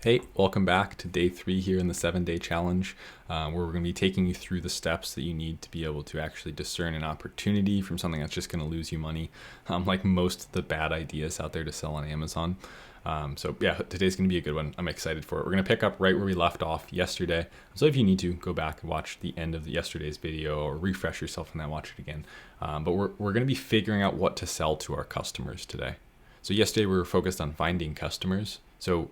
Hey, welcome back to day 3 here in the 7-day challenge, where we're going to be taking you through the steps that you need to be able to actually discern an opportunity from something that's just going to lose you money, like most of the bad ideas out there to sell on Amazon. So yeah, today's going to be a good one. I'm excited for it. We're going to pick up right where we left off yesterday. So if you need to, go back and watch the end of yesterday's video or refresh yourself and then watch it again. But we're going to be figuring out what to sell to our customers today. So yesterday we were focused on finding customers. So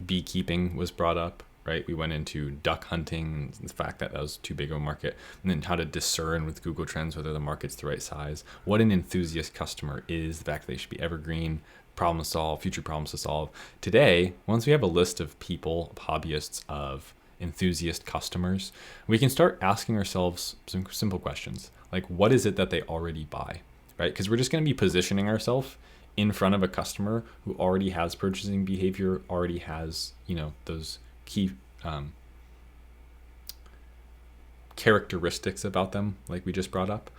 beekeeping was brought up, right? We went into duck hunting and the fact that that was too big of a market, and then how to discern with Google Trends whether the market's the right size, what an enthusiast customer is, the fact that they should be evergreen, problem to solve, future problems to solve. Today, once we have a list of people, of hobbyists, of enthusiast customers, we can start asking ourselves some simple questions like, what is it that they already buy, right? Because we're just going to be positioning ourselves in front of a customer who already has purchasing behavior, already has, those key characteristics about them, like we just brought up,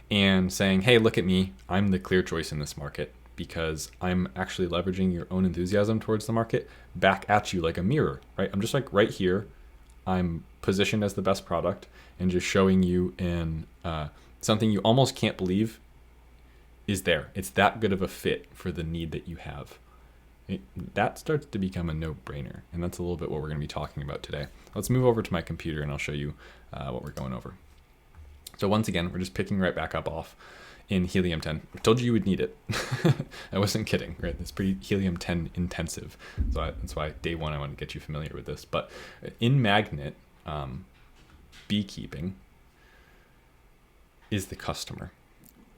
and saying, hey, look at me, I'm the clear choice in this market because I'm actually leveraging your own enthusiasm towards the market back at you like a mirror, right? I'm just like right here, I'm positioned as the best product and just showing you in something you almost can't believe is there. It's that good of a fit for the need that you have. That starts to become a no-brainer, and that's a little bit what we're going to be talking about today. Let's move over to my computer and I'll show you what we're going over. So once again, we're just picking right back up off in Helium 10. I told you would need it. I wasn't kidding, right? It's pretty Helium 10 intensive. So that's why day 1 I want to get you familiar with this. But in Magnet, beekeeping is the customer.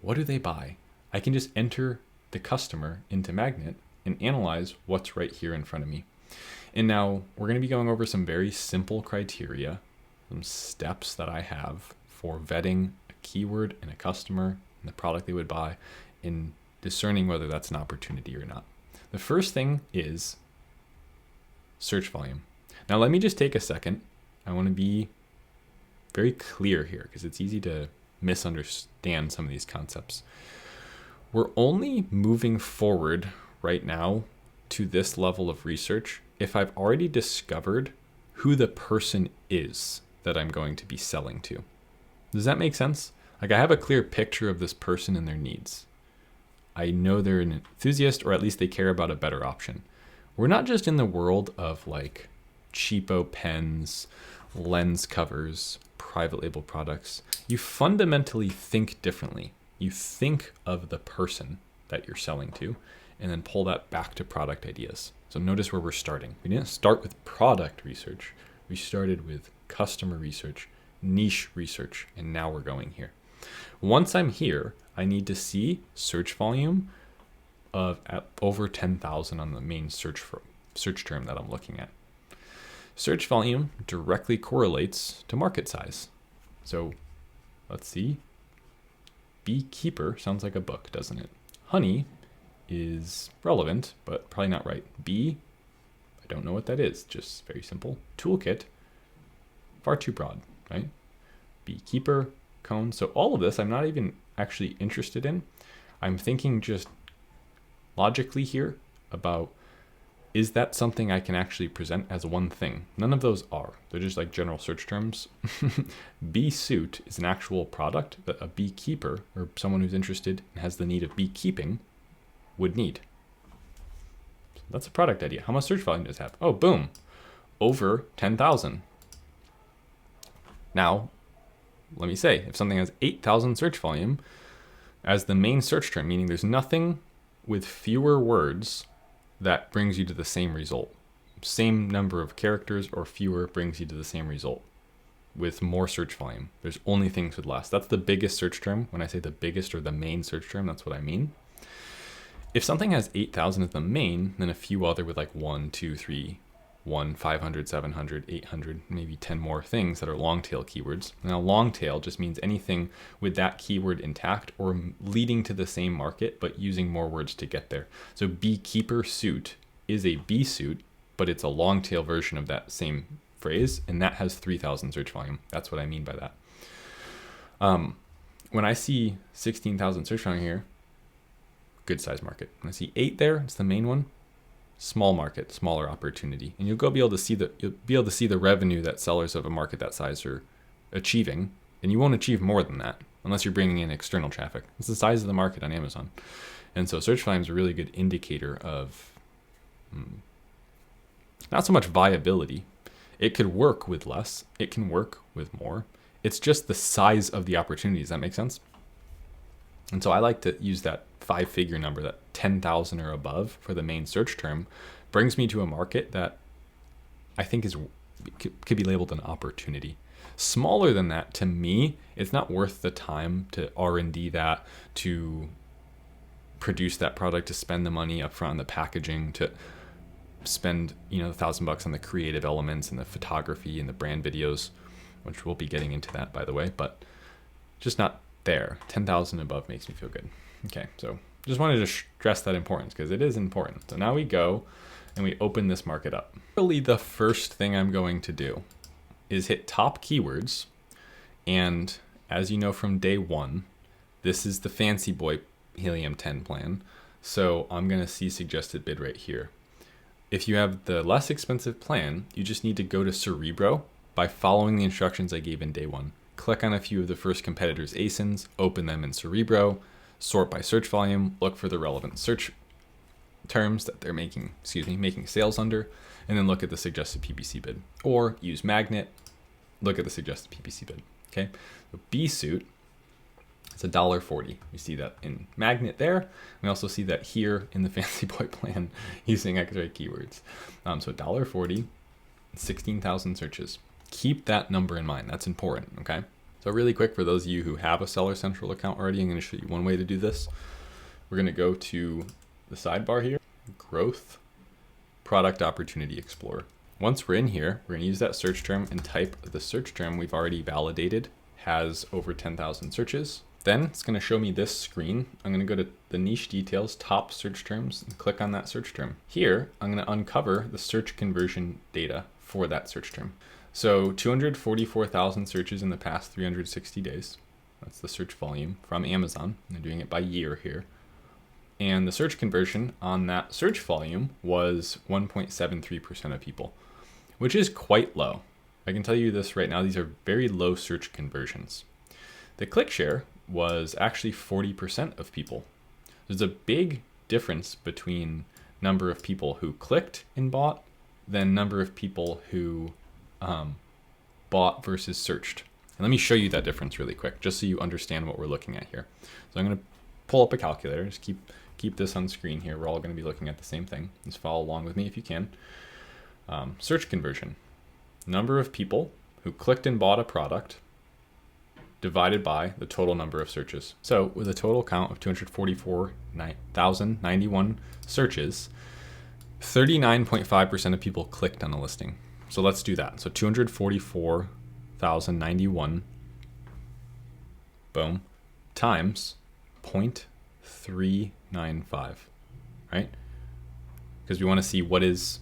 What do they buy? I can just enter the customer into Magnet and analyze what's right here in front of me. And now we're going to be going over some very simple criteria, some steps that I have for vetting a keyword and a customer and the product they would buy and discerning whether that's an opportunity or not. The first thing is search volume. Now let me just take a second. I want to be very clear here because it's easy to misunderstand some of these concepts. We're only moving forward right now to this level of research if I've already discovered who the person is that I'm going to be selling to. Does that make sense? Like I have a clear picture of this person and their needs. I know they're an enthusiast, or at least they care about a better option. We're not just in the world of like cheapo pens, lens covers, private label products. You fundamentally think differently. You think of the person that you're selling to and then pull that back to product ideas. So notice where we're starting. We didn't start with product research. We started with customer research, niche research, and now we're going here. Once I'm here, I need to see search volume of at over 10,000 on the main search term that I'm looking at. Search volume directly correlates to market size. So let's see. Beekeeper sounds like a book, doesn't it? Honey is relevant, but probably not right. Bee, I don't know what that is. Just very simple. Toolkit, far too broad, right? Beekeeper, cone. So all of this I'm not even actually interested in. I'm thinking just logically here about, is that something I can actually present as one thing? None of those are. They're just like general search terms. Bee suit is an actual product that a beekeeper or someone who's interested and has the need of beekeeping would need. So that's a product idea. How much search volume does it have? Oh, boom. Over 10,000. Now, let me say, if something has 8,000 search volume as the main search term, meaning there's nothing with fewer words that brings you to the same result. Same number of characters or fewer brings you to the same result with more search volume. There's only things with less. That's the biggest search term. When I say the biggest or the main search term, that's what I mean. If something has 8,000 as the main, then a few other with like 1, 2, 3, 1, 500, 700, 800, maybe 10 more things that are long tail keywords. Now long tail just means anything with that keyword intact or leading to the same market, but using more words to get there. So beekeeper suit is a bee suit, but it's a long tail version of that same phrase, and that has 3,000 search volume. That's what I mean by that. When I see 16,000 search volume here, good size market. When I see 8 there, it's the main one. small market, smaller opportunity. And you'll be able to see the revenue that sellers of a market that size are achieving. And you won't achieve more than that unless you're bringing in external traffic. It's the size of the market on Amazon. And so search volume is a really good indicator of not so much viability. It could work with less. It can work with more. It's just the size of the opportunity. Does that make sense? And so I like to use that 5-figure number, that 10,000 or above for the main search term, brings me to a market that I think could be labeled an opportunity. Smaller than that, to me, it's not worth the time to R&D that, to produce that product, to spend the money up front on the packaging, to spend $1,000 on the creative elements and the photography and the brand videos, which we'll be getting into that, by the way, but just not there. 10,000 above makes me feel good. Okay, so just wanted to stress that importance because it is important. So now we go and we open this market up. Really, the first thing I'm going to do is hit top keywords. And as you know from day one, this is the fancy boy Helium 10 plan. So I'm going to see suggested bid right here. If you have the less expensive plan, you just need to go to Cerebro by following the instructions I gave in day one. Click on a few of the first competitors' ASINs, open them in Cerebro, sort by search volume, look for the relevant search terms that they're making sales under, and then look at the suggested PPC bid. Or use Magnet, look at the suggested PPC bid. Okay, so B suit, it's $1.40. You see that in Magnet there. We also see that here in the Fancy Boy plan using X-ray keywords. So $1.40, 16,000 searches. Keep that number in mind. That's important, okay? So really quick, for those of you who have a Seller Central account already, I'm going to show you one way to do this. We're going to go to the sidebar here, Growth, Product Opportunity Explorer. Once we're in here, we're going to use that search term and type the search term we've already validated has over 10,000 searches. Then it's going to show me this screen. I'm going to go to the niche details, top search terms, and click on that search term. Here, I'm going to uncover the search conversion data for that search term. So 244,000 searches in the past 360 days. That's the search volume from Amazon. I'm doing it by year here. And the search conversion on that search volume was 1.73% of people, which is quite low. I can tell you this right now, these are very low search conversions. The click share was actually 40% of people. There's a big difference between number of people who clicked and bought than number of people who bought versus searched. And let me show you that difference really quick, just so you understand what we're looking at here. So I'm going to pull up a calculator. Just keep this on screen here. We're all going to be looking at the same thing. Just follow along with me if you can. Search conversion. Number of people who clicked and bought a product divided by the total number of searches. So with a total count of 244,091 searches, 39.5% of people clicked on a listing. So let's do that. So 244,091, boom, times 0.395, right? Because we want to see what is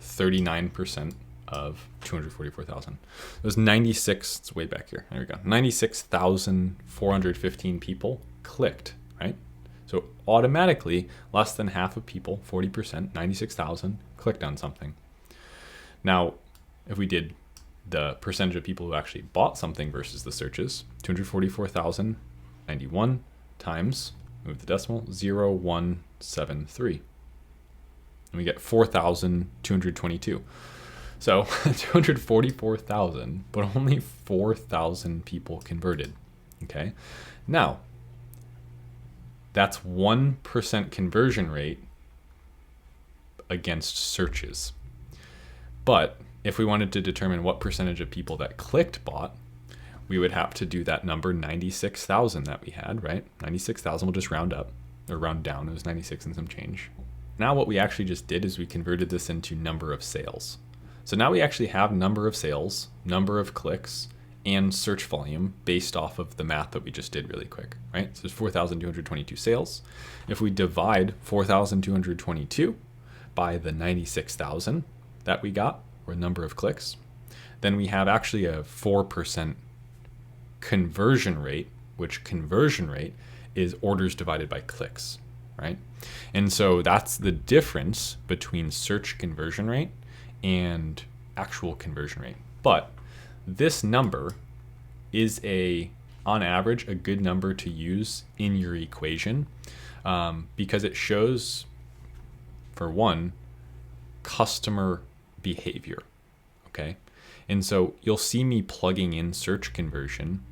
39% of 244,000. It was 96, it's way back here. There we go. 96,415 people clicked, right? So automatically, less than half of people, 40%, 96,000, clicked on something. Now, if we did the percentage of people who actually bought something versus the searches, 244,091 times, move the decimal, 0.173. And we get 4,222. So 244,000, but only 4,000 people converted. Okay. Now, that's 1% conversion rate against searches. But if we wanted to determine what percentage of people that clicked bought, we would have to do that number 96,000 that we had, right? 96,000, we'll just round up or round down. It was 96 and some change. Now what we actually just did is we converted this into number of sales. So now we actually have number of sales, number of clicks, and search volume based off of the math that we just did really quick, right? So there's 4,222 sales. If we divide 4,222 by the 96,000 that we got, or number of clicks, then we have actually a 4% conversion rate, which conversion rate is orders divided by clicks, right? And so that's the difference between search conversion rate and actual conversion rate. But this number is on average, a good number to use in your equation because it shows, for one, customer behavior. Okay. And so you'll see me plugging in search conversion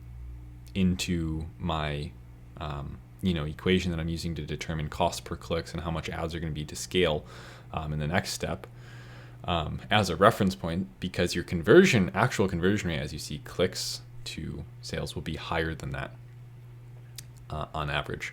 into my equation that I'm using to determine cost per clicks and how much ads are going to be to scale in the next step as a reference point, because your actual conversion rate, as you see, clicks to sales will be higher than that on average.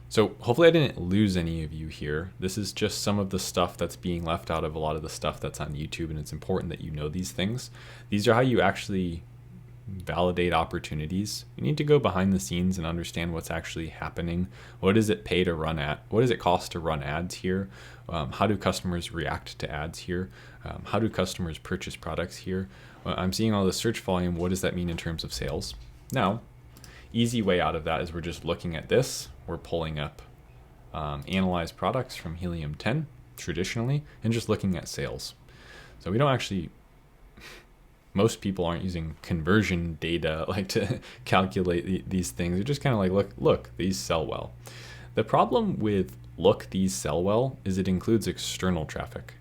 So hopefully I didn't lose any of you here. This is just some of the stuff that's being left out of a lot of the stuff that's on YouTube, and it's important that you know these things. These are how you actually validate opportunities. You need to go behind the scenes and understand what's actually happening. What does it pay to run what does it cost to run ads here? How do customers react to ads here? How do customers purchase products here? I'm seeing all the search volume. What does that mean in terms of sales? Now, easy way out of that is we're just looking at this. We're pulling up analyzed products from Helium 10 traditionally and just looking at sales. So we don't actually, most people aren't using conversion data like to calculate these things. They're just kind of like, look, these sell well. The problem with these sell well is it includes external traffic.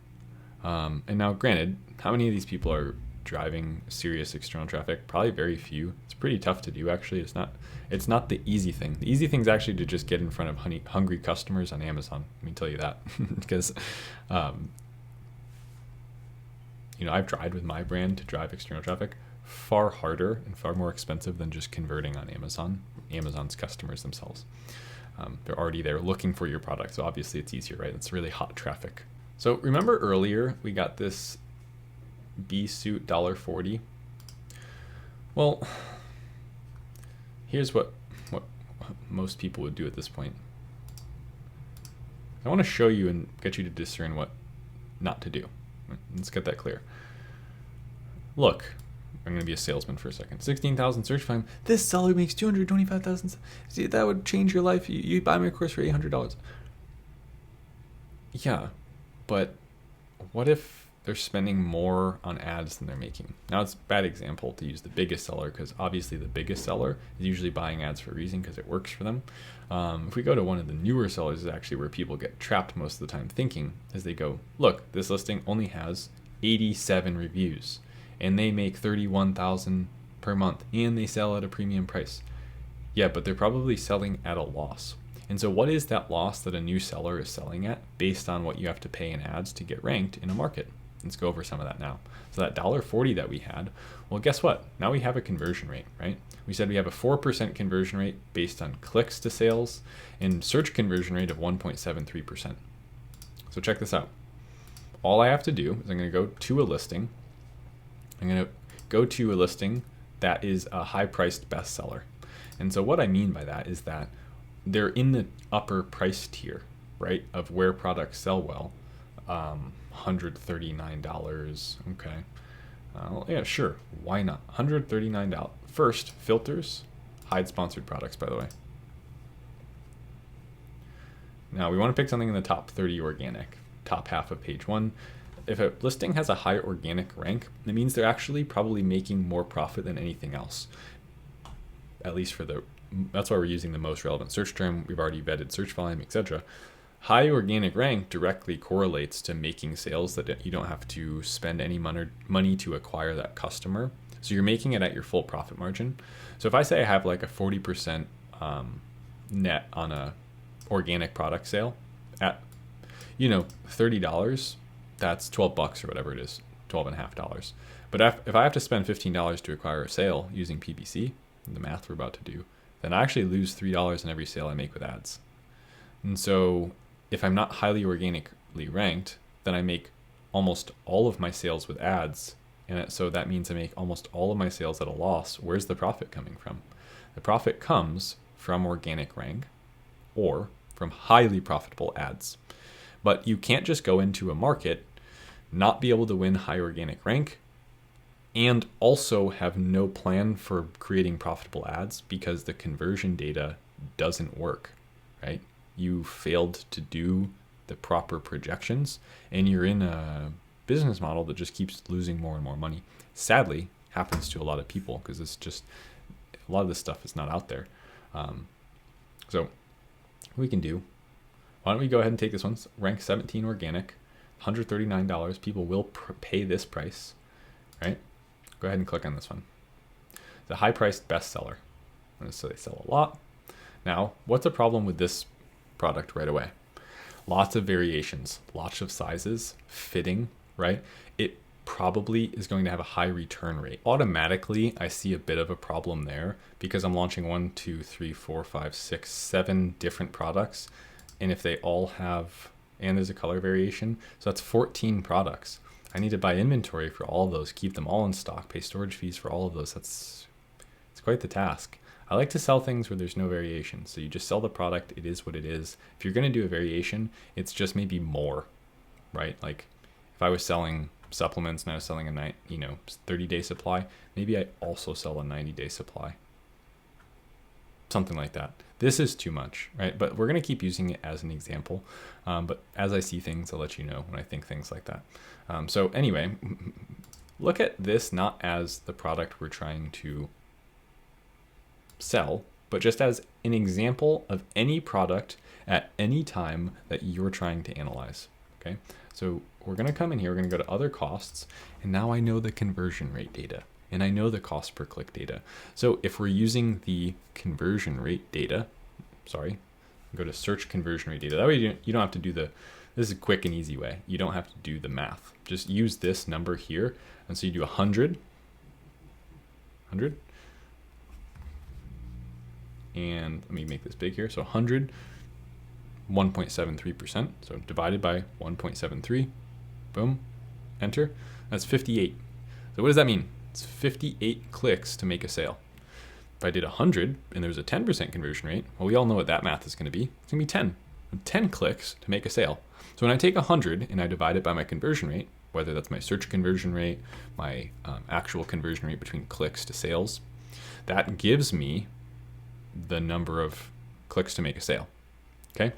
And now granted, how many of these people are driving serious external traffic? Probably very few. It's pretty tough to do, actually. It's not the easy thing. The easy thing is actually to just get in front of hungry customers on Amazon. Let me tell you that. Because I've tried with my brand to drive external traffic. Far harder and far more expensive than just converting on Amazon's customers themselves. They're already there looking for your product, so obviously it's easier, right? It's really hot traffic. So remember earlier we got this B-suit $1.40. Well, here's what most people would do at this point. I want to show you and get you to discern what not to do. Let's get that clear. Look, I'm going to be a salesman for a second. 16,000 search volume. This seller makes 225,000. See, that would change your life. You buy my course for $800. Yeah, but what if they're spending more on ads than they're making? Now, it's a bad example to use the biggest seller because obviously the biggest seller is usually buying ads for a reason because it works for them. If we go to one of the newer sellers, is actually where people get trapped most of the time thinking as they go, look, this listing only has 87 reviews and they make 31,000 per month and they sell at a premium price. Yeah, but they're probably selling at a loss. And so what is that loss that a new seller is selling at based on what you have to pay in ads to get ranked in a market? Let's go over some of that now. So that $1.40 that we had, well, guess what? Now we have a conversion rate, right? We said we have a 4% conversion rate based on clicks to sales and search conversion rate of 1.73%. So check this out. All I have to do is I'm going to go to a listing. I'm going to go to a listing that is a high-priced bestseller. And so what I mean by that is that they're in the upper price tier, right, of where products sell well. $139. Okay. Yeah, sure. Why not? $139. First, filters. Hide sponsored products, by the way. Now, we want to pick something in the top 30 organic, top half of page 1. If a listing has a high organic rank, it means they're actually probably making more profit than anything else. At least that's why we're using the most relevant search term. We've already vetted search volume, etc. High organic rank directly correlates to making sales that you don't have to spend any money to acquire that customer. So you're making it at your full profit margin. So if I say I have like a 40% net on a organic product sale at, $30, that's $12 or whatever it is, $12.50. But if I have to spend $15 to acquire a sale using PPC, the math we're about to do, then I actually lose $3 in every sale I make with ads. And so if I'm not highly organically ranked, then I make almost all of my sales with ads. And so that means I make almost all of my sales at a loss. Where's the profit coming from? The profit comes from organic rank or from highly profitable ads. But you can't just go into a market, not be able to win high organic rank, and also have no plan for creating profitable ads because the conversion data doesn't work, right? You failed to do the proper projections, and you're in a business model that just keeps losing more and more money. Sadly, happens to a lot of people because it's just a lot of this stuff is not out there. So what we can do, why don't we go ahead and take this one, rank 17 organic, $139. People will pay this price, right? Go ahead and click on this one. The high priced bestseller. So they sell a lot. Now, what's the problem with this product right away? Lots of variations, lots of sizes, fitting, right? It probably is going to have a high return rate. Automatically, I see a bit of a problem there because I'm launching 1, 2, 3, 4, 5, 6, 7 different products. And if they all have, and there's a color variation, so that's 14 products. I need to buy inventory for all of those, keep them all in stock, pay storage fees for all of those. It's quite the task. I like to sell things where there's no variation. So you just sell the product, it is what it is. If you're going to do a variation, it's just maybe more, right? Like if I was selling supplements and I was selling a 30-day supply, maybe I also sell a 90-day supply. Something like that. This is too much, right? But we're going to keep using it as an example. But as I see things, I'll let you know when I think things like that. So anyway, look at this not as the product we're trying to sell, but just as an example of any product at any time that you're trying to analyze. Okay, so we're going to come in here, we're going to go to other costs, and now I know the conversion rate data and I know the cost per click data. So if we're using the conversion rate data, go to search conversion rate data. That way you don't have to do this is a quick and easy way. You don't have to do the math. Just use this number here. And so you do 100, and let me make this big here. So 100, 1.73%. So divided by 1.73, boom, enter. That's 58. So what does that mean? It's 58 clicks to make a sale. If I did 100 and there was a 10% conversion rate, well, we all know what that math is going to be. It's going to be 10. 10 clicks to make a sale. So when I take 100 and I divide it by my conversion rate, whether that's my search conversion rate, my actual conversion rate between clicks to sales, that gives me the number of clicks to make a sale. Okay.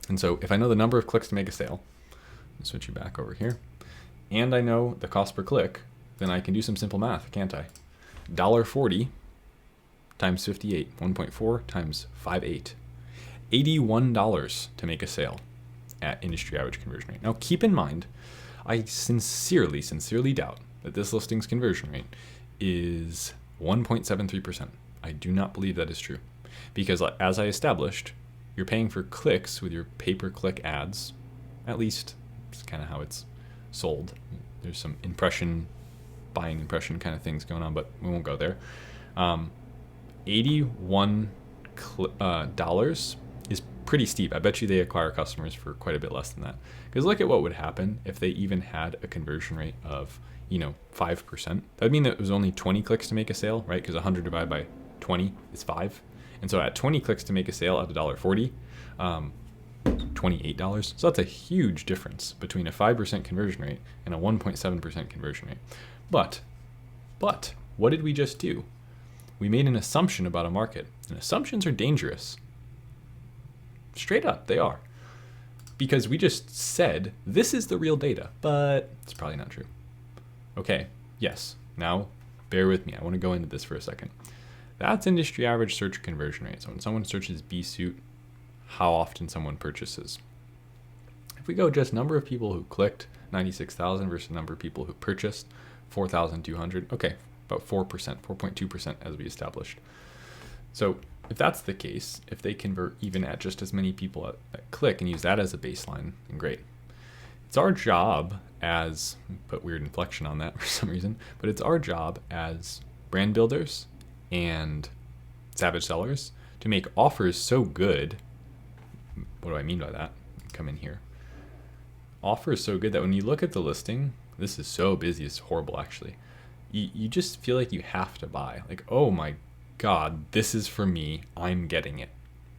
And so if I know the number of clicks to make a sale, I'll switch you back over here, and I know the cost per click, then I can do some simple math, can't I? $1.40 times 58, 1.4 times 5.8, $81 to make a sale at industry average conversion rate. Now keep in mind, I sincerely doubt that this listing's conversion rate is 1.73%. I do not believe that is true, because as I established, you're paying for clicks with your pay-per-click ads. At least it's kind of how it's sold. There's some buying impression kind of things going on, but we won't go there. $81 is pretty steep. I bet you they acquire customers for quite a bit less than that. Because look at what would happen if they even had a conversion rate of 5%. That would mean that it was only 20 clicks to make a sale, right? Because 100 divided by 20 is 5. And so at 20 clicks to make a sale at $1.40, $28. So that's a huge difference between a 5% conversion rate and a 1.7% conversion rate. But what did we just do? We made an assumption about a market, and assumptions are dangerous. Straight up, they are. Because we just said, this is the real data, but it's probably not true. Okay, yes, now bear with me. I want to go into this for a second. That's industry average search conversion rate. So when someone searches B-suit, how often someone purchases. If we go just number of people who clicked, 96,000 versus number of people who purchased, 4,200. Okay, about 4%, 4.2% as we established. So if that's the case, if they convert even at just as many people that click and use that as a baseline, then great. It's our job as, put weird inflection on that for some reason, but it's our job as brand builders and savage sellers to make offers so good. What do I mean by that? Come in here. Offers so good that when you look at the listing, this is so busy, it's horrible actually. You just feel like you have to buy. Like, oh my God, this is for me, I'm getting it,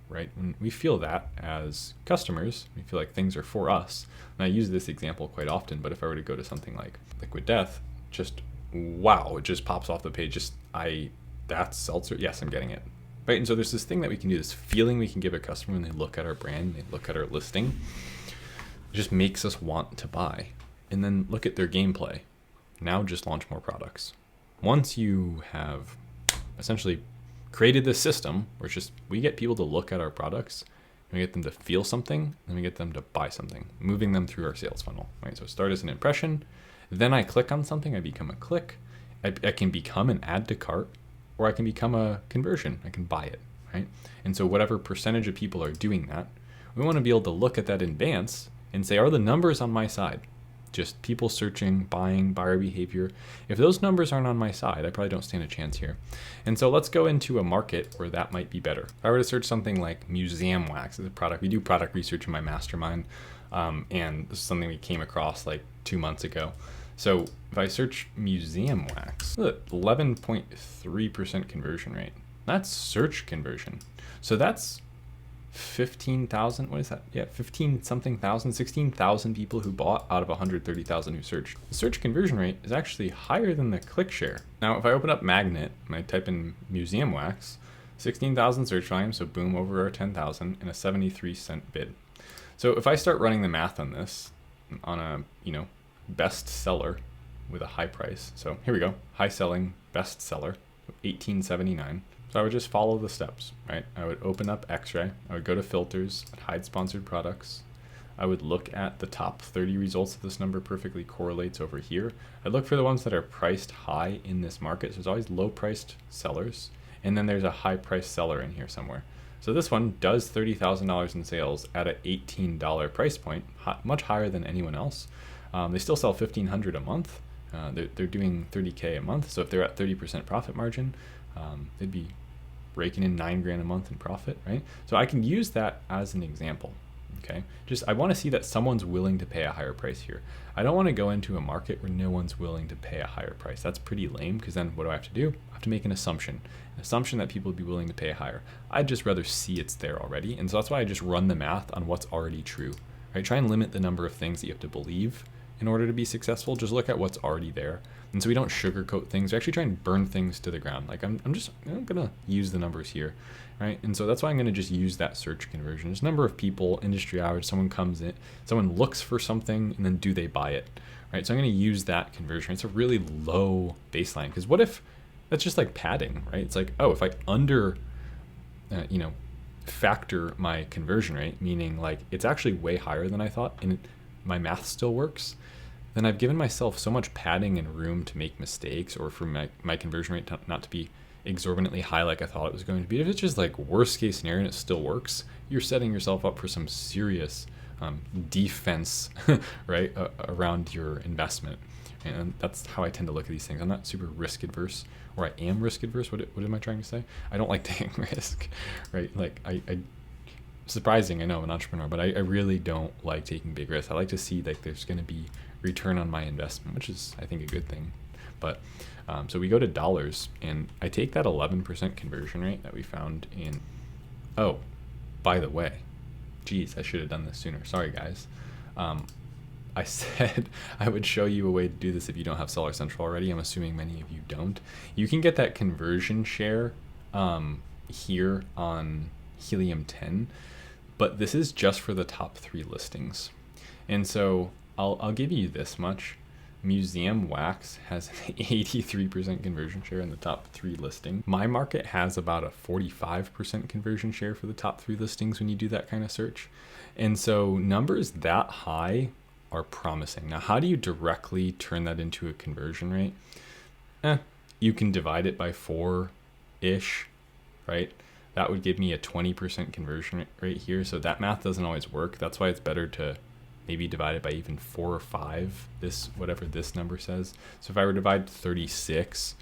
right? When we feel that as customers, we feel like things are for us. And I use this example quite often, but if I were to go to something like Liquid Death, just wow, it just pops off the page. That's seltzer. Yes, I'm getting it. Right. And so there's this thing that we can do, this feeling we can give a customer when they look at our brand, they look at our listing. It just makes us want to buy. And then look at their gameplay. Now just launch more products. Once you have essentially created this system where it's just we get people to look at our products, we get them to feel something, and we get them to buy something, moving them through our sales funnel. Right. So start as an impression, then I click on something, I become a click, I can become an add to cart, or I can become a conversion. I can buy it. Right. And so whatever percentage of people are doing that, we want to be able to look at that in advance and say, are the numbers on my side? Just people searching, buying, buyer behavior. If those numbers aren't on my side, I probably don't stand a chance here. And so let's go into a market where that might be better. If I were to search something like museum wax as a product, we do product research in my mastermind, and this is something we came across like 2 months ago. So if I search museum wax, look, 11.3% conversion rate. That's search conversion. So that's 15,000, what is that? Yeah, 15 something thousand, 16,000 people who bought out of 130,000 who searched. The search conversion rate is actually higher than the click share. Now, if I open up Magnet and I type in museum wax, 16,000 search volume, so boom, over our 10,000 and a 73-cent bid. So if I start running the math on this, on a, best seller with a high price. So here we go, high selling best seller, $18.79. So I would just follow the steps, right? I would open up X-Ray, I would go to filters, I'd hide sponsored products. I would look at the top 30 results if this number perfectly correlates over here. I'd look for the ones that are priced high in this market. So there's always low priced sellers. And then there's a high priced seller in here somewhere. So this one does $30,000 in sales at an $18 price point, much higher than anyone else. They still sell $1,500 a month. They're doing $30K a month. So if they're at 30% profit margin, they'd be raking in $9,000 a month in profit, right? So I can use that as an example. Okay, I want to see that someone's willing to pay a higher price here. I don't want to go into a market where no one's willing to pay a higher price. That's pretty lame, because then what do I have to do? I have to make an assumption that people would be willing to pay higher. I'd just rather see it's there already. And so that's why I just run the math on what's already true, right? Try and limit the number of things that you have to believe in order to be successful. Just look at what's already there. And so we don't sugarcoat things. We actually try and burn things to the ground. Like I'm gonna use the numbers here, right? And so that's why I'm gonna just use that search conversion. There's number of people, industry average, someone comes in, someone looks for something, and then do they buy it, right? So I'm gonna use that conversion. It's a really low baseline, because what if that's just like padding, right? It's like, oh, if I factor my conversion rate, meaning like it's actually way higher than I thought, and my math still works, then I've given myself so much padding and room to make mistakes, or for my conversion rate not to be exorbitantly high like I thought it was going to be. If it's just like worst case scenario and it still works, you're setting yourself up for some serious defense, right, around your investment. And that's how I tend to look at these things. I'm not super risk adverse, or I am risk adverse. What am I trying to say? I don't like taking risk, right? Like I surprising, I know I'm an entrepreneur, but I really don't like taking big risks. I like to see like there's going to be return on my investment, which is, I think, a good thing. But so we go to dollars, and I take that 11% conversion rate that we found in, oh, by the way, geez, I should have done this sooner. Sorry, guys. I said I would show you a way to do this if you don't have Seller Central already. I'm assuming many of you don't. You can get that conversion share here on Helium 10, but this is just for the top 3 listings. And so I'll give you this much. Museum Wax has an 83% conversion share in the top 3 listings. My market has about a 45% conversion share for the top 3 listings when you do that kind of search. And so numbers that high are promising. Now, how do you directly turn that into a conversion rate? You can divide it by 4-ish, right? That would give me a 20% conversion rate here. So that math doesn't always work. That's why it's better to maybe divide it by even 4 or 5, whatever this number says. So if I were to divide 36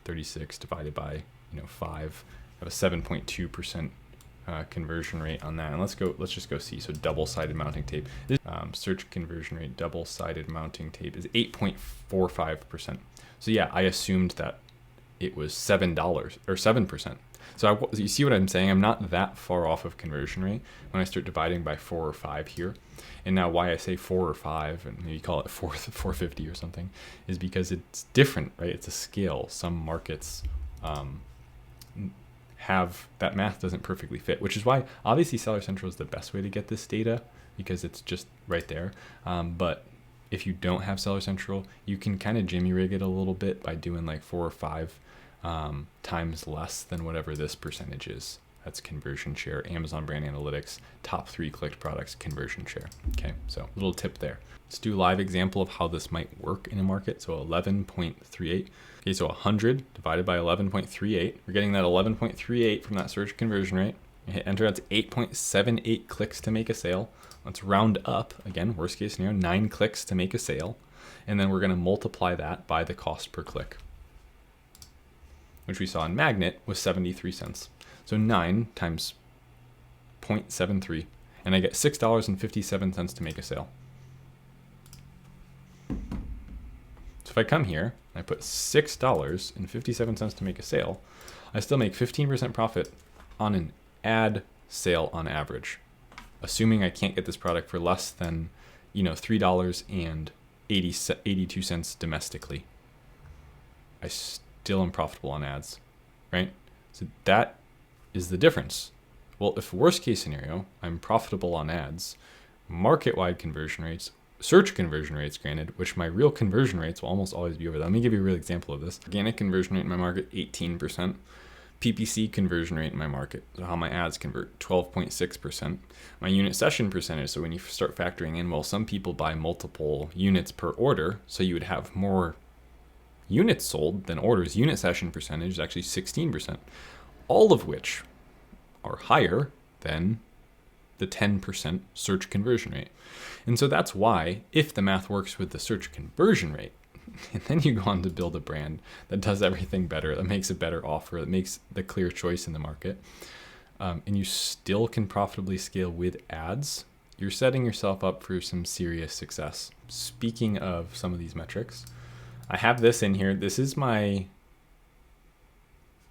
divided by 5, I have a 7.2% conversion rate on that. And let's just go see. So double-sided mounting tape. This search conversion rate, double-sided mounting tape is 8.45%. So yeah, I assumed that it was $7 or 7%. So you see what I'm saying? I'm not that far off of conversion rate when I start dividing by 4 or 5 here. And now why I say 4 or 5, and maybe call it 450 or something, is because it's different, right? It's a scale. Some markets have that math doesn't perfectly fit, which is why obviously Seller Central is the best way to get this data because it's just right there. But if you don't have Seller Central, you can kind of jimmy rig it a little bit by doing like 4 or 5 times less than whatever this percentage is. That's conversion share, Amazon Brand Analytics, top 3 clicked products, conversion share. Okay, so little tip there. Let's do a live example of how this might work in a market. So 11.38. Okay, so 100 divided by 11.38. We're getting that 11.38 from that search conversion rate. You hit enter, that's 8.78 clicks to make a sale. Let's round up, again, worst case scenario, 9 clicks to make a sale. And then we're gonna multiply that by the cost per click, which we saw in Magnet was 73 cents. So 9 times 0.73, and I get $6.57 to make a sale. So if I come here, and I put $6.57 to make a sale, I still make 15% profit on an ad sale on average, assuming I can't get this product for less than, $3.82 domestically. I still am profitable on ads, right? So that is the difference. Well, if worst case scenario, I'm profitable on ads, market-wide conversion rates, search conversion rates granted, which my real conversion rates will almost always be over that. Let me give you a real example of this. Organic conversion rate in my market, 18%. PPC conversion rate in my market, so how my ads convert, 12.6%. My unit session percentage, so when you start factoring in, well, some people buy multiple units per order, so you would have more units sold than orders. Unit session percentage is actually 16%, all of which are higher than the 10% search conversion rate. And so that's why, if the math works with the search conversion rate, and then you go on to build a brand that does everything better, that makes a better offer, that makes the clear choice in the market, and you still can profitably scale with ads, you're setting yourself up for some serious success. Speaking of some of these metrics, I have this in here. This is my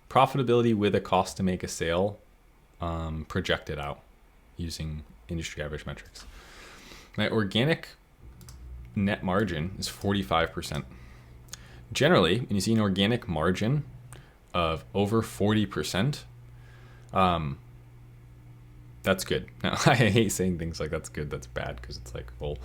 profitability with a cost to make a sale projected out using industry average metrics. My organic net margin is 45%. Generally, when you see an organic margin of over 40%, that's good. Now, I hate saying things like that's good, that's bad, because it's like, well,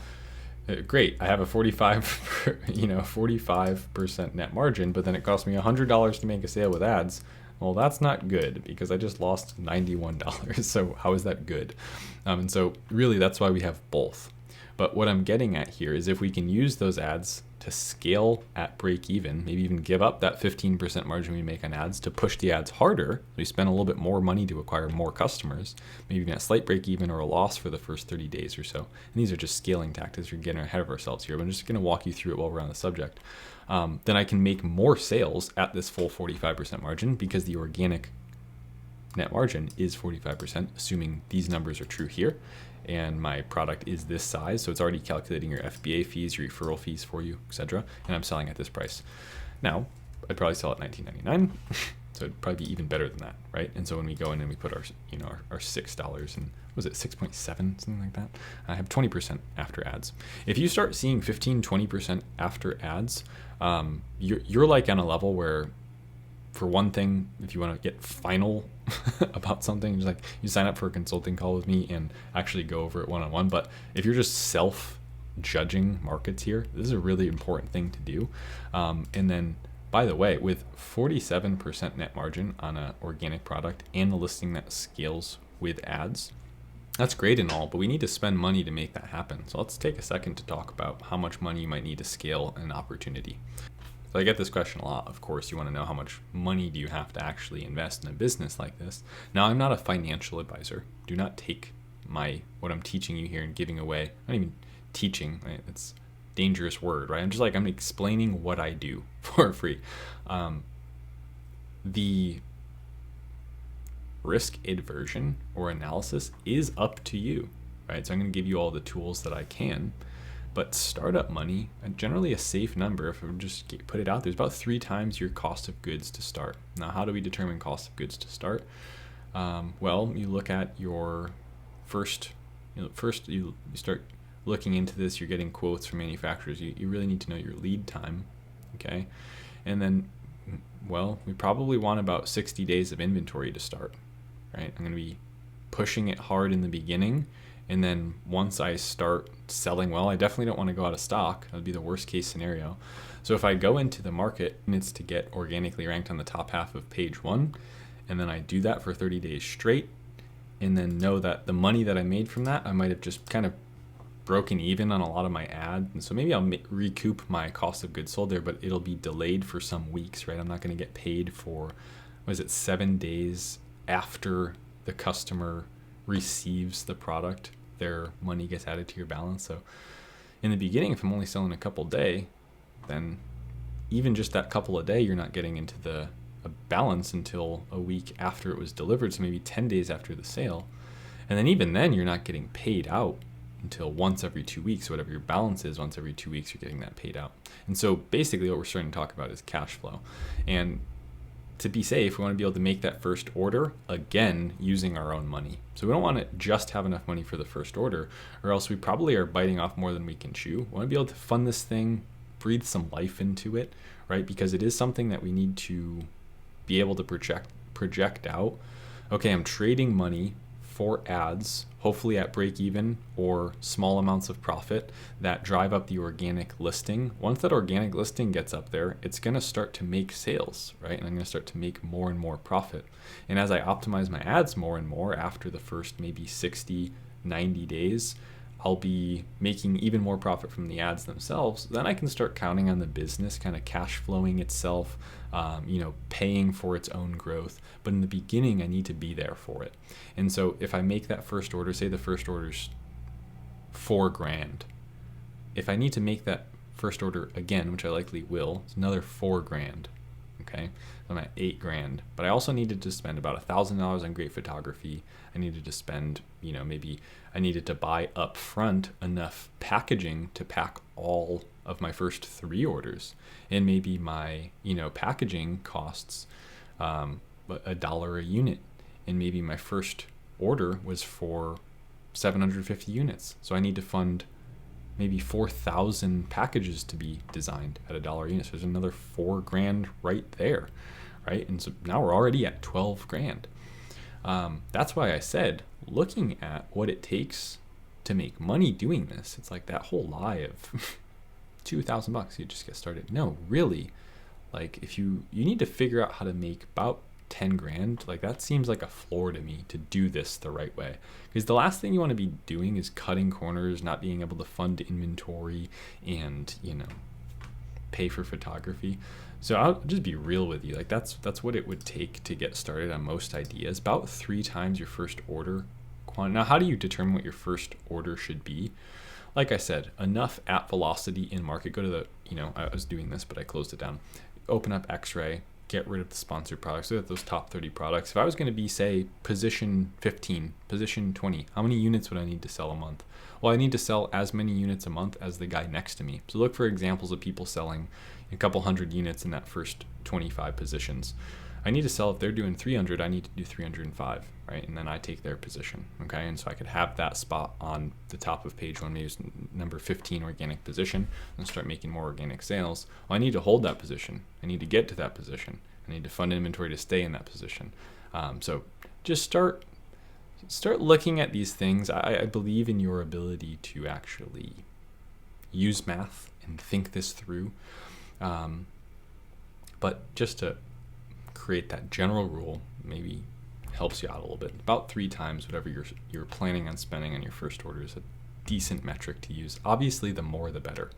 great, I have a 45% net margin, but then it cost me $100 to make a sale with ads. Well, that's not good because I just lost $91. So how is that good? And so really that's why we have both. But what I'm getting at here is if we can use those ads to scale at break even, maybe even give up that 15% margin we make on ads to push the ads harder. We spend a little bit more money to acquire more customers, maybe even a slight break even or a loss for the first 30 days or so. And these are just scaling tactics. We're getting ahead of ourselves here, but I'm just going to walk you through it while we're on the subject. Then I can make more sales at this full 45% margin because the organic net margin is 45%, assuming these numbers are true here. And my product is this size, so it's already calculating your FBA fees, your referral fees for you, etc. And I'm selling at this price. Now, I'd probably sell at $19.99, so it'd probably be even better than that, right? And so when we go in and we put our $6 and was it 6.7, something like that? I have 20% after ads. If you start seeing 15-20% after ads, you're like on a level where, for one thing, if you want to get final about something, just like you sign up for a consulting call with me and actually go over it one-on-one. But if you're just self-judging markets here, this is a really important thing to do. And then, by the way, with 47% net margin on an organic product and a listing that scales with ads, that's great and all, but we need to spend money to make that happen. So let's take a second to talk about how much money you might need to scale an opportunity. So I get this question a lot. Of course, you want to know how much money do you have to actually invest in a business like this. Now, I'm not a financial advisor. Do not take what I'm teaching you here and giving away. Not even teaching. Right? It's a dangerous word, right? I'm explaining what I do for free. The risk aversion or analysis is up to you, right? So I'm going to give you all the tools that I can. But startup money, generally a safe number, if we just put it out there, is about 3 times your cost of goods to start. Now, how do we determine cost of goods to start? Well, you look at your first you start looking into this, you're getting quotes from manufacturers. You really need to know your lead time, okay? And then, well, we probably want about 60 days of inventory to start, right? I'm going to be pushing it hard in the beginning, and then once I start selling well, I definitely don't want to go out of stock. That would be the worst case scenario. So if I go into the market and it's to get organically ranked on the top half of page 1, and then I do that for 30 days straight, and then know that the money that I made from that, I might have just kind of broken even on a lot of my ads, and so maybe I'll recoup my cost of goods sold there, but it'll be delayed for some weeks, right? I'm not going to get paid for, 7 days after the customer receives the product, their money gets added to your balance. So in the beginning, if I'm only selling a couple a day, then even just that couple a day, you're not getting into a balance until a week after it was delivered, so maybe 10 days after the sale. And then even then, you're not getting paid out until once every 2 weeks. So whatever your balance is, once every 2 weeks, you're getting that paid out. And so basically what we're starting to talk about is cash flow. And to be safe, we want to be able to make that first order again using our own money. So we don't want to just have enough money for the first order, or else we probably are biting off more than we can chew. We want to be able to fund this thing, breathe some life into it, right? Because it is something that we need to be able to project out. Okay, I'm trading money for ads, hopefully at break even or small amounts of profit that drive up the organic listing. Once that organic listing gets up there, it's going to start to make sales, right? And I'm going to start to make more and more profit. And as I optimize my ads more and more after the first maybe 60, 90 days, I'll be making even more profit from the ads themselves. Then I can start counting on the business kind of cash flowing itself, paying for its own growth. But in the beginning, I need to be there for it. And so if I make that first order, say the first order's $4,000. If I need to make that first order again, which I likely will, it's another $4,000. Okay, so I'm at $8,000. But I also needed to spend about $1,000 on great photography. I needed to spend, maybe I needed to buy up front enough packaging to pack all of my first 3 orders. And maybe my, packaging costs $1 a unit. And maybe my first order was for 750 units. So I need to fund maybe 4,000 packages to be designed at $1 a unit. So there's another $4,000 right there, right? And so now we're already at $12,000. That's why I said, looking at what it takes to make money doing this, it's like that whole lie of $2,000, you just get started. No, really, like if you need to figure out how to make about $10,000, like that seems like a floor to me to do this the right way. Because the last thing you want to be doing is cutting corners, not being able to fund inventory and, pay for photography. So I'll just be real with you. Like that's what it would take to get started on most ideas. About 3 times your first order quantity. Now, how do you determine what your first order should be? Like I said, enough at velocity in market. Go to the, I was doing this, but I closed it down. Open up X-Ray, get rid of the sponsored products. So those top 30 products. If I was going to be, say, position 15, position 20, how many units would I need to sell a month? Well, I need to sell as many units a month as the guy next to me. So look for examples of people selling a couple hundred units in that first 25 positions. I need to sell, if they're doing 300, I need to do 305, right? And then I take their position, okay? And so I could have that spot on the top of page 1, maybe it's number 15 organic position, and start making more organic sales. Well, I need to hold that position. I need to get to that position. I need to fund inventory to stay in that position. So just start looking at these things. I believe in your ability to actually use math and think this through. But just to create that general rule maybe helps you out a little bit. About 3 times whatever you're planning on spending on your first order is a decent metric to use. Obviously, the more the better,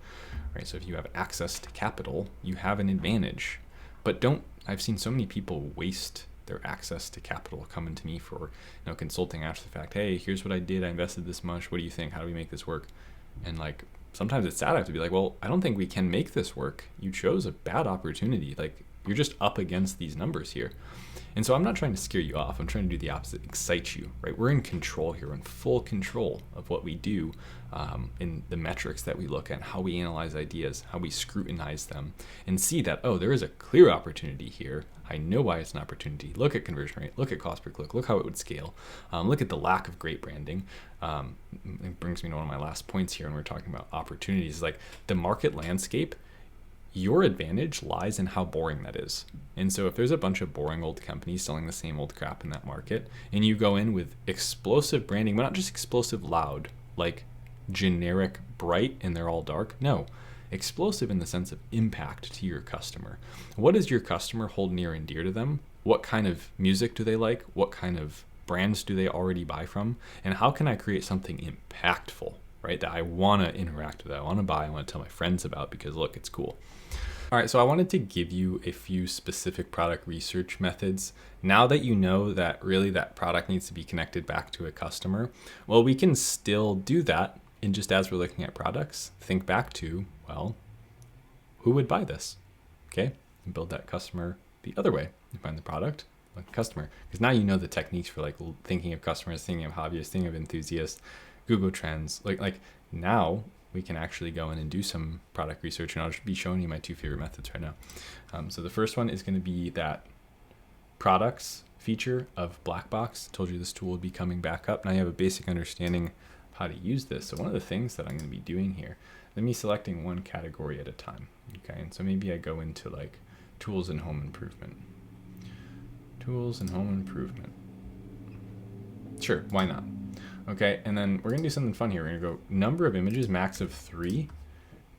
right? So if you have access to capital, you have an advantage. But I've seen so many people waste their access to capital coming to me for consulting after the fact. Hey, here's what I did. I invested this much. What do you think? How do we make this work? And sometimes it's sad. I have to be like, well, I don't think we can make this work. You chose a bad opportunity. Like You're just up against these numbers here. And so I'm not trying to scare you off. I'm trying to do the opposite, excite you, right? We're in control here. We're in full control of what we do in the metrics that we look at, how we analyze ideas, how we scrutinize them, and see that, oh, there is a clear opportunity here. I know why it's an opportunity. Look at conversion rate. Look at cost per click. Look how it would scale. Look at the lack of great branding. It brings me to one of my last points here when we're talking about opportunities. Like the market landscape, your advantage lies in how boring that is. And so if there's a bunch of boring old companies selling the same old crap in that market, and you go in with explosive branding, but not just explosive loud, like generic bright and they're all dark. No, explosive in the sense of impact to your customer. What does your customer hold near and dear to them? What kind of music do they like? What kind of brands do they already buy from? And how can I create something impactful, right? That I want to interact with, that I want to buy, I want to tell my friends about because look, it's cool. All right, so I wanted to give you a few specific product research methods. Now that you know that really that product needs to be connected back to a customer, well, we can still do that. And just as we're looking at products, think back to, well, who would buy this? Okay, and build that customer the other way. You find the product, like customer. Because now you know the techniques for like thinking of customers, thinking of hobbyists, thinking of enthusiasts, Google Trends. Like now, we can actually go in and do some product research, and I'll just be showing you my two favorite methods right now. So the first one is going to be that products feature of Black Box. Told you this tool would be coming back up. Now you have a basic understanding of how to use this. So one of the things that I'm going to be doing here, let me selecting one category at a time. Okay, and so maybe I go into like tools and home improvement. Tools and home improvement. Sure, why not? Okay, and then we're gonna do something fun here. We're gonna go number of images, max of 3.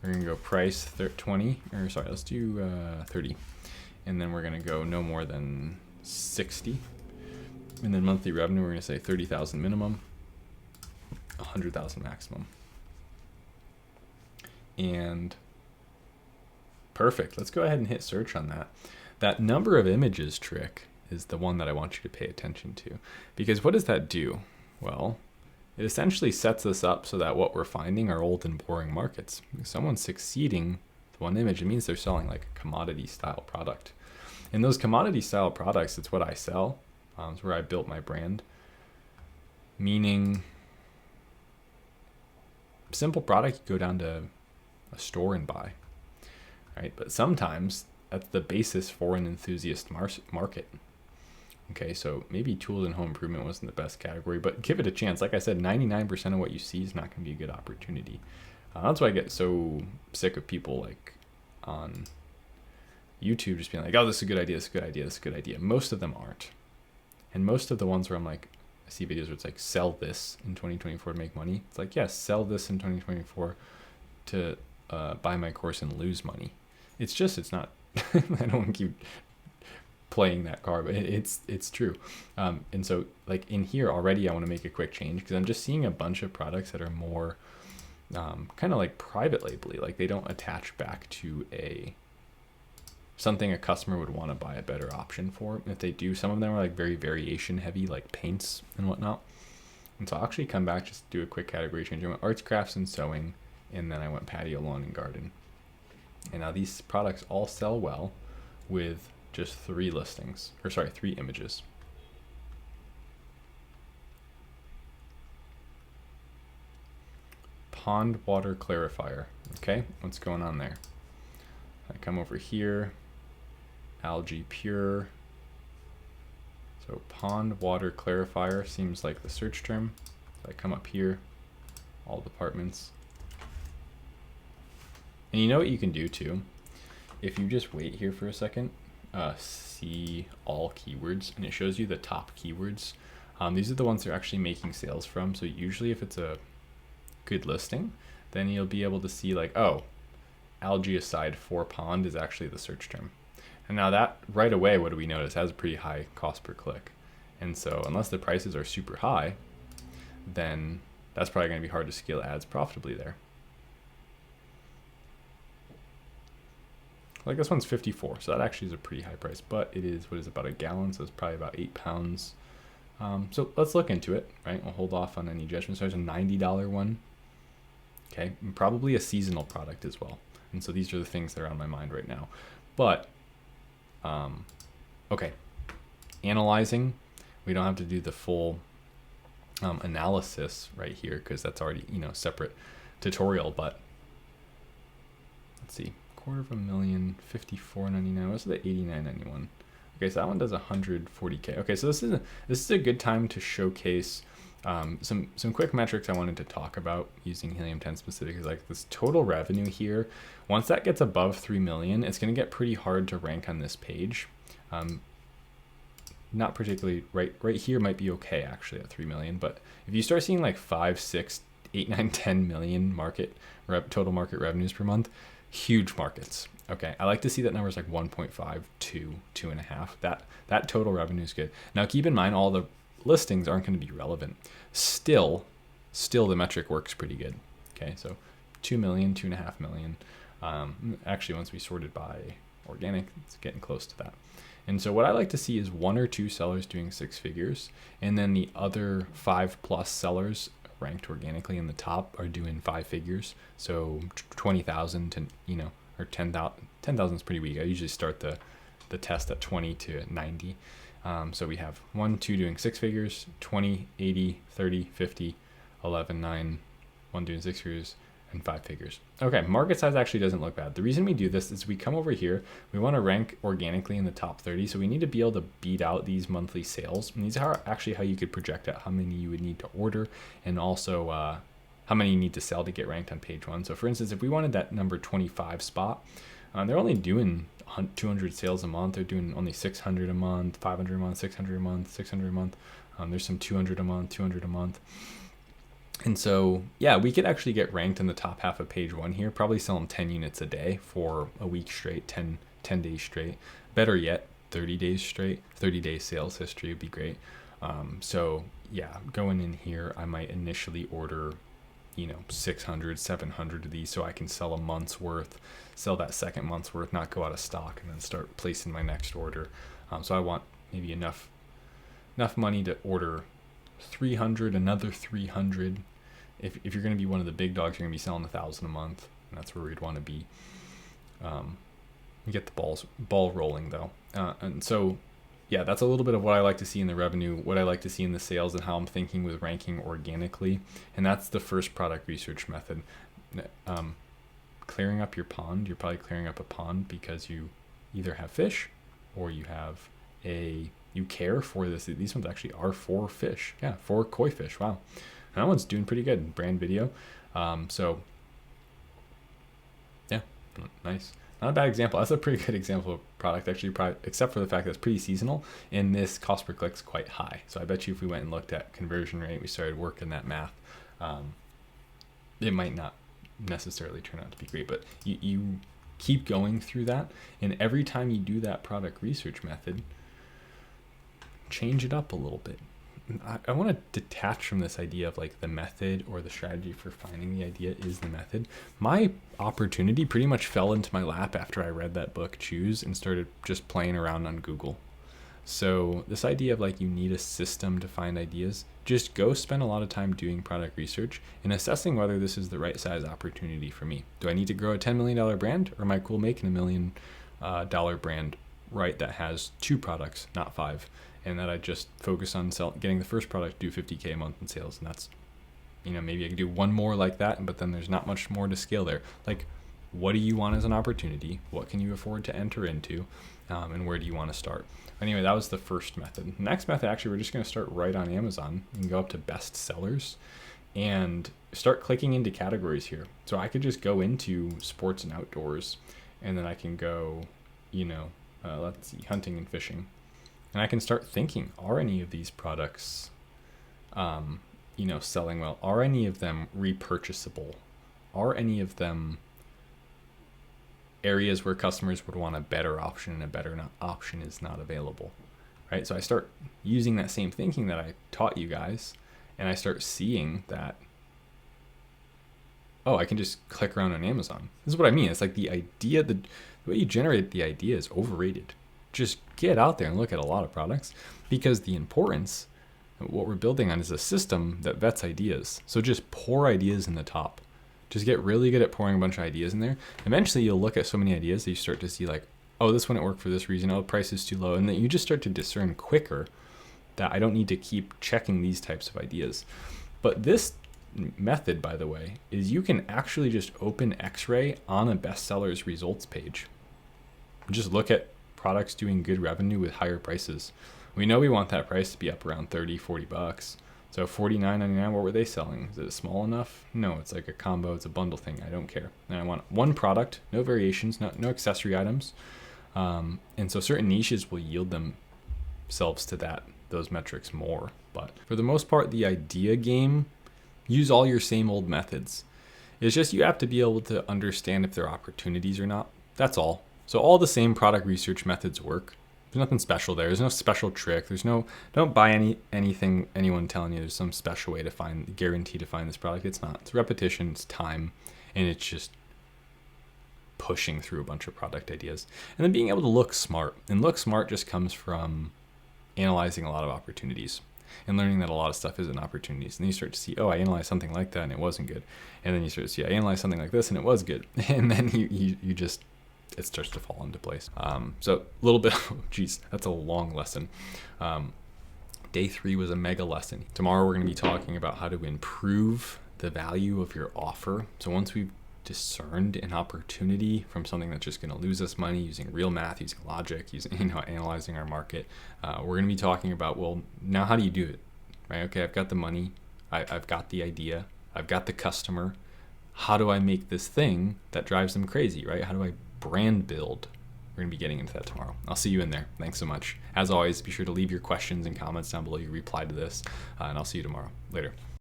We're gonna go price 20, or sorry, let's do 30. And then we're gonna go no more than 60. And then monthly revenue, we're gonna say 30,000 minimum, 100,000 maximum. And perfect, let's go ahead and hit search on that. That number of images trick is the one that I want you to pay attention to. Because what does that do? Well, it essentially sets us up so that what we're finding are old and boring markets. If someone's succeeding with one image, it means they're selling like a commodity style product. And those commodity style products, it's what I sell. It's where I built my brand. Meaning, simple product, you go down to a store and buy. Right? But sometimes that's the basis for an enthusiast market. Okay, so maybe tools and home improvement wasn't the best category, but give it a chance. Like I said, 99% of what you see is not going to be a good opportunity. That's why I get so sick of people like on YouTube just being like, oh, this is a good idea, this is a good idea, this is a good idea. Most of them aren't. And most of the ones where I'm like, I see videos where it's like, sell this in 2024 to make money. It's like, yes, sell this in 2024 to buy my course and lose money. It's not, I don't want to keep playing that card, but it's true. And so like in here already, I want to make a quick change because I'm just seeing a bunch of products that are more kind of like private label-y, like they don't attach back to something a customer would want to buy a better option for. And if they do, some of them are like very variation heavy, like paints and whatnot. And so I'll actually come back, just do a quick category change. I went arts, crafts, and sewing, and then I went patio, lawn, and garden. And now these products all sell well with just 3 images. Pond water clarifier. Okay, what's going on there? I come over here, algae pure. So pond water clarifier seems like the search term. So I come up here, all departments. And you know what you can do too? If you just wait here for a second, see all keywords, and it shows you the top keywords. These are the ones they're actually making sales from. So usually if it's a good listing, then you'll be able to see like, oh, algae aside for pond is actually the search term. And now that right away, what do we notice? It has a pretty high cost per click. And so unless the prices are super high, then that's probably going to be hard to scale ads profitably there. Like this one's 54, so that actually is a pretty high price, but it is, what is it, about a gallon, so it's probably about 8 pounds. So let's look into it, right? We'll hold off on any judgment. So there's a $90 one, okay? And probably a seasonal product as well. And so these are the things that are on my mind right now. But Okay, analyzing. We don't have to do the full analysis right here because that's already, separate tutorial, but let's see, $250,000, 54.99. What's the 89.91? Okay, so that one does 140K. Okay, so this is a good time to showcase some quick metrics I wanted to talk about using Helium 10 specifically, like this total revenue here. Once that gets above 3 million, it's going to get pretty hard to rank on this page. Not particularly right here might be okay actually at 3 million, but if you start seeing like 5, 6, 8, 9, 10 million total market revenues per month, huge markets. Okay, I like to see that numbers like 1.5, 2, 2.5. That total revenue is good. Now keep in mind all the listings aren't going to be relevant. Still the metric works pretty good. Okay, so 2 million, 2.5 million. Actually, once we sorted by organic, it's getting close to that. And so what I like to see is 1 or 2 sellers doing 6 figures, and then the other 5+ sellers ranked organically in the top are doing 5 figures. So 20,000 to, or 10,000. 10,000 is pretty weak. I usually start the test at 20 to 90. So we have 1, 2 doing 6 figures, 20, 80, 30, 50, 11, 9, 1 doing 6 figures, and 5 figures. Okay, market size actually doesn't look bad. The reason we do this is we come over here, we want to rank organically in the top 30, so we need to be able to beat out these monthly sales. And these are actually how you could project out how many you would need to order, and also how many you need to sell to get ranked on page 1. So for instance, if we wanted that number 25 spot, they're only doing 200 sales a month. They're doing only 600 a month, 500 a month, 600 a month, 600 a month. There's some 200 a month, 200 a month. And so, yeah, we could actually get ranked in the top half of page 1 here, probably selling 10 units a day for a week straight, 10 days straight. Better yet, 30 days straight. 30 days sales history would be great. So, yeah, going in here, I might initially order 600, 700 of these so I can sell a month's worth, sell that second month's worth, not go out of stock, and then start placing my next order. So I want maybe enough money to order 300, another 300. If you're going to be one of the big dogs, you're going to be selling 1,000 a month, and that's where we'd want to be. Get the ball rolling though. And so, yeah, that's a little bit of what I like to see in the revenue, what I like to see in the sales, and how I'm thinking with ranking organically. And that's the first product research method. Clearing up your pond. You're probably clearing up a pond because you either have fish or you have you care for this. These ones actually are 4 fish. Yeah, 4 koi fish. Wow. And that one's doing pretty good. Brand video. So, yeah, nice. Not a bad example. That's a pretty good example of product, actually, except for the fact that it's pretty seasonal, and this cost per click is quite high. So I bet you if we went and looked at conversion rate, we started working that math, it might not necessarily turn out to be great, but you keep going through that, and every time you do that product research method, change it up a little bit. I want to detach from this idea of like the method or the strategy for finding the idea is the method. My opportunity pretty much fell into my lap after I read that book, Choose, and started just playing around on Google. So this idea of like you need a system to find ideas, just go spend a lot of time doing product research and assessing whether this is the right size opportunity for me. Do I need to grow a $10 million brand, or am I cool making $1 million brand, right, that has 2 products, not 5? And that I just focus on getting the first product, do 50K a month in sales. And that's, maybe I could do 1 more like that, but then there's not much more to scale there. Like, what do you want as an opportunity? What can you afford to enter into? And where do you want to start? Anyway, that was the first method. The next method, actually, we're just going to start right on Amazon. You can go up to best sellers and start clicking into categories here. So I could just go into sports and outdoors, and then I can go, let's see, hunting and fishing. And I can start thinking, are any of these products, selling well? Are any of them repurchasable? Are any of them areas where customers would want a better option and a better option is not available, right? So I start using that same thinking that I taught you guys, and I start seeing that, I can just click around on Amazon. This is what I mean. It's like the idea, the way you generate the idea is overrated. Just get out there and look at a lot of products, because the importance, what we're building on, is a system that vets ideas. So just pour ideas in the top. Just get really good at pouring a bunch of ideas in there. Eventually you'll look at so many ideas that you start to see like, oh, this wouldn't work for this reason. Oh, the price is too low. And then you just start to discern quicker that I don't need to keep checking these types of ideas. But this method, by the way, is you can actually just open X-Ray on a bestseller's results page. Just look at products doing good revenue with higher prices. We know we want that price to be up around 30, 40 bucks. So $49.99, what were they selling? Is it small enough? No, it's like a combo, it's a bundle thing. I don't care. And I want one product, no variations, no accessory items. And so certain niches will yield themselves to those metrics more. But for the most part, the idea game, use all your same old methods. It's just you have to be able to understand if there are opportunities or not. That's all. So all the same product research methods work. There's nothing special there. There's no special trick. Don't buy anything anyone telling you there's some special way to guarantee to find this product. It's not. It's repetition, it's time, and it's just pushing through a bunch of product ideas. And then being able to look smart. And look smart just comes from analyzing a lot of opportunities and learning that a lot of stuff isn't opportunities. And then you start to see, oh, I analyzed something like that and it wasn't good. And then you start to see, I analyzed something like this and it was good. And then you just, it starts to fall into place. So a little bit, geez, that's a long lesson. Day 3 was a mega lesson. Tomorrow we're going to be talking about how to improve the value of your offer. So once we've discerned an opportunity from something that's just going to lose us money, using real math, using logic, using analyzing our market, we're going to be talking about, well, now how do you do it? Right? Okay, I've got the money, I've got the idea, I've got the customer. How do I make this thing that drives them crazy? Right? How do I brand build? We're going to be getting into that tomorrow. I'll see you in there. Thanks so much. As always, be sure to leave your questions and comments down below. You reply to this, and I'll see you tomorrow. Later.